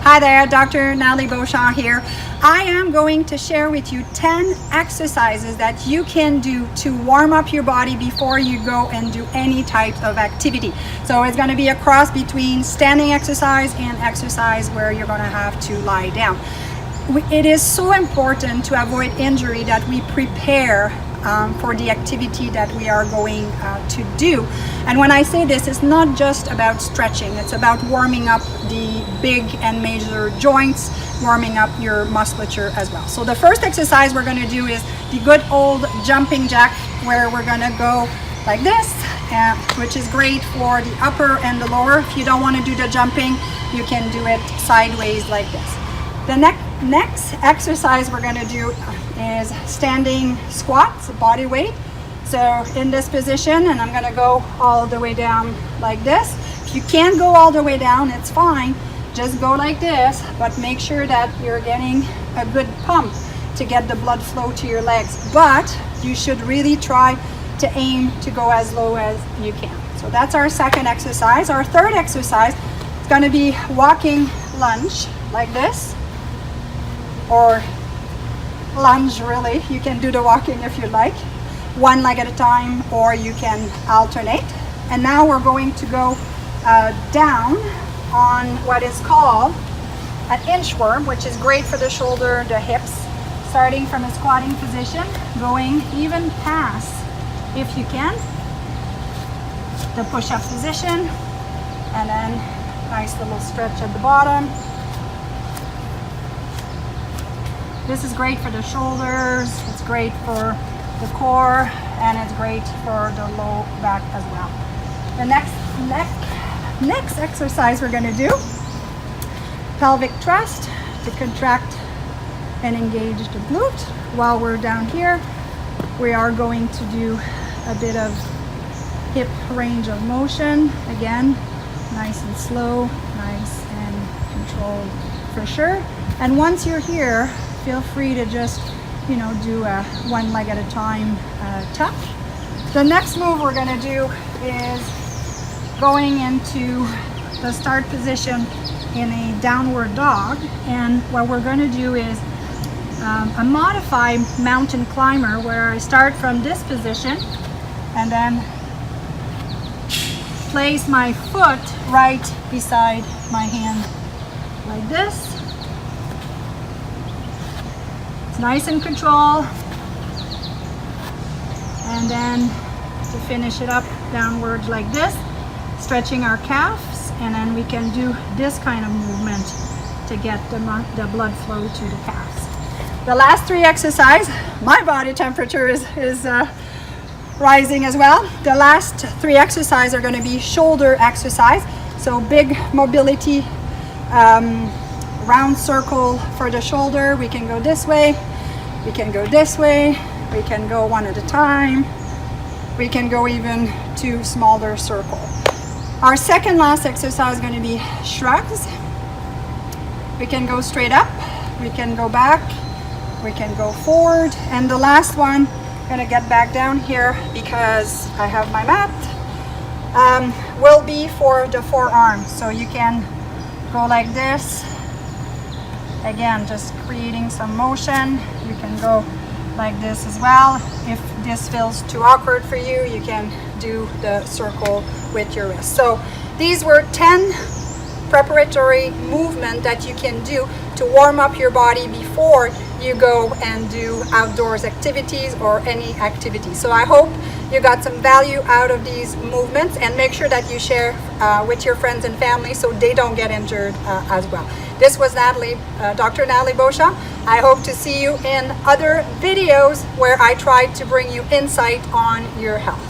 Hi there, Dr. Natalie Beauchamp here. I am going to share with you 10 exercises that you can do to warm up your body before you go and do any type of activity. So it's going to be a cross between standing exercise and exercise where you're going to have to lie down. It is so important to avoid injury that we prepare for the activity that we are going to do. And when I say this, it's not just about stretching, it's about warming up the big and major joints, warming up your musculature as well. So the first exercise we're going to do is the good old jumping jack, where we're going to go like this, which is great for the upper and the lower. If you don't want to do the jumping, you can do it sideways like this. The next exercise we're going to do is standing squats, body weight. So in this position, and I'm going to go all the way down like this. If you can't go all the way down, it's fine. Just go like this, but make sure that you're getting a good pump to get the blood flow to your legs. But you should really try to aim to go as low as you can. So that's our second exercise. Our third exercise is going to be walking lunge like this, or lunge really. You can do the walking if you like, one leg at a time, or you can alternate. And now we're going to go down on what is called an inchworm, which is great for the shoulder, the hips, starting from a squatting position, going even past, if you can, the push-up position, and then nice little stretch at the bottom. This is great for the shoulders, it's great for the core, and it's great for the low back as well. The next exercise we're going to do, pelvic thrust, to contract and engage the glute. While we're down here, we are going to do a bit of hip range of motion. Again, nice and slow, nice and controlled for sure. And once you're here, feel free to just, do a one leg at a time tuck. The next move we're going to do is going into the start position in a downward dog. And what we're going to do is a modified mountain climber, where I start from this position and then place my foot right beside my hand like this. It's nice and control. And then to finish it up, downwards like this, stretching our calves, and then we can do this kind of movement to get the blood flow to the calves. The last three exercises, my body temperature is rising as well. The last three exercises are going to be shoulder exercise. So big mobility, round circle for the shoulder. We can go this way, we can go this way, we can go one at a time, we can go even to smaller circle. Our second last exercise is going to be shrugs. We can go straight up, we can go back, we can go forward, and the last one, I'm going to get back down here because I have my mat, will be for the forearms. So you can go like this. Again, just creating some motion. You can go like this as well. If this feels too awkward for you, you can do the circle with your wrist. So these were 10 preparatory movements that you can do to warm up your body before you go and do outdoors activities or any activity. So I hope you got some value out of these movements, and make sure that you share with your friends and family so they don't get injured as well. This was Dr. Natalie Beauchamp. I hope to see you in other videos where I try to bring you insight on your health.